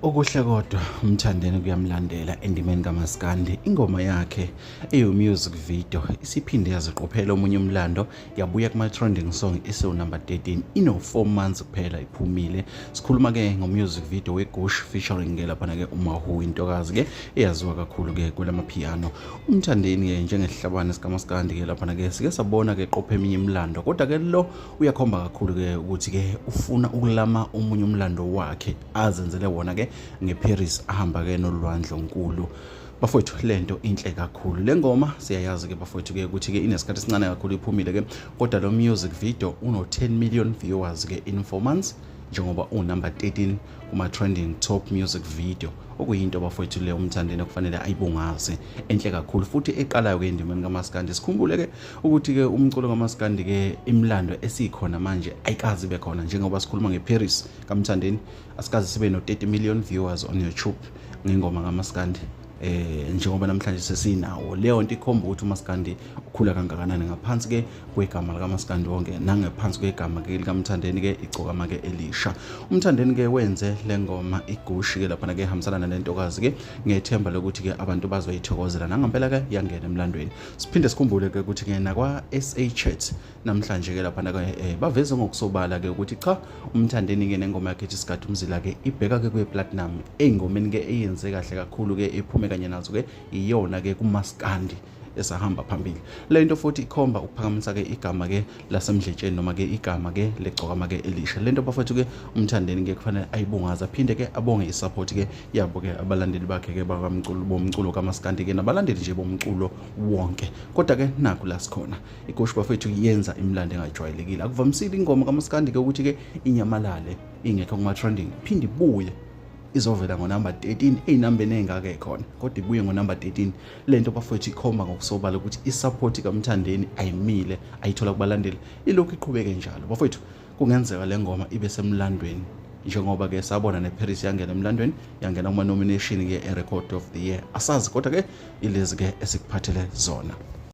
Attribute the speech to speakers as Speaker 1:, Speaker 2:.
Speaker 1: Okuhle kodwa umthandeni kuyamlandela endimeni kaMaskandi ingoma yakhe music video isiphinde yaziqophela omunye umlando yabuya kuma trending song number 13 ino 4 months kuphela iphumile. Sikhuluma ke music video weGush featuring ke lapha ke uMahu intokazi ke eyaziwa kakhulu ke kulama piano. Umthandeni ke njengesihlabane sikaMaskandi ke lapha ke sike sabona ke qophe eminye imlando kodwa ke lo uyakhomba kakhulu ke ukuthi ke ufuna ukulama omunye umlando wakhe azenzele wona ke ngeParis ahamba ke nolwandle nkulu. Bafowethu lento inhle kakhulu le ngoma siyayazi ke bafowethu ke ukuthi ke inesikhathi sincane kakhulu iphumile ke kodwa lo music video uno 10 million viewers ke in 4 months njengoba number 13 kuma trending top music video okuyinto bafowethu le umthandeni kufanele ayibungaze enhle kakhulu futhi eqalayo ke endimeni kaMaskandi. Sikhumbule ke ukuthi ke umculo kaMaskandi ke imlando esikhona manje ayikazi bekhona njengoba sikhuluma ngeParis kamthandeni asikazi sibe no 30 million viewers on YouTube ngengoma kaMaskandi. Njengoba namhlanje sesinawo leyo nto ikhomba ukuthi uMaskandi ukhula kangakanani ngaphansi ke kwegama likaMaskandi wonke nangaphansi kwegama ke likamthandeni ke igcokama ke elisha. Umthandeni ke wenze lengoma iGush ke lapha ke hamsalana nentokazi ke ngethemba lokuthi ke abantu bazoyithokozela nangempela ke yangena emlandweni. Siphinde sikhumbule ke ukuthi ke nakwa SA Chat namhlanje ke lapha ke baveze ngokusobala ke ukuthi cha umthandeni ke nengoma yakhe ethi Sigadi Umzila ke ibheka ke kweplatinum engomeni ke eyenze kahle kakhulu ke iphume kanye nazo ke iyona ke kuMaskandi esahamba phambili. Le nto futhi ikhomba ukuphakamisa ke igama ke lasemdletsheni noma ke igama ke legcokama ke elisha. Le nto bafethu ke umthandeni ke kufanele ayibungaza phinde ke abonge isupport ke yabo ke abalandeli bakhe ke bakamculo bomculo kaMaskandi ke nabalandeli nje bomculo wonke. Kodwa ke nakho la sikhona iGush bafethu yenza imlando engajwayelekile. Akuvamisile ingoma kaMaskandi ke ukuthi ke inyamalale ingekho kuma trending phinde ibuye izovela ngonumber 13 einambeni engaka ekhona kodwa ibuye ngonumber 13. Lento bafowethu ikhomba ngokusobala ukuthi isupport kamthandeni ayimile ayithola kubalandeli ilokhu iqhubeke njalo. Bafowethu kungenzeka le ngoma ibe semlandweni njengoba ke sabona neParis yangena emlandweni yangena kuma nomination ke eRecord of the Year asazi kodwa ke ilezi ke esikuphathele zona.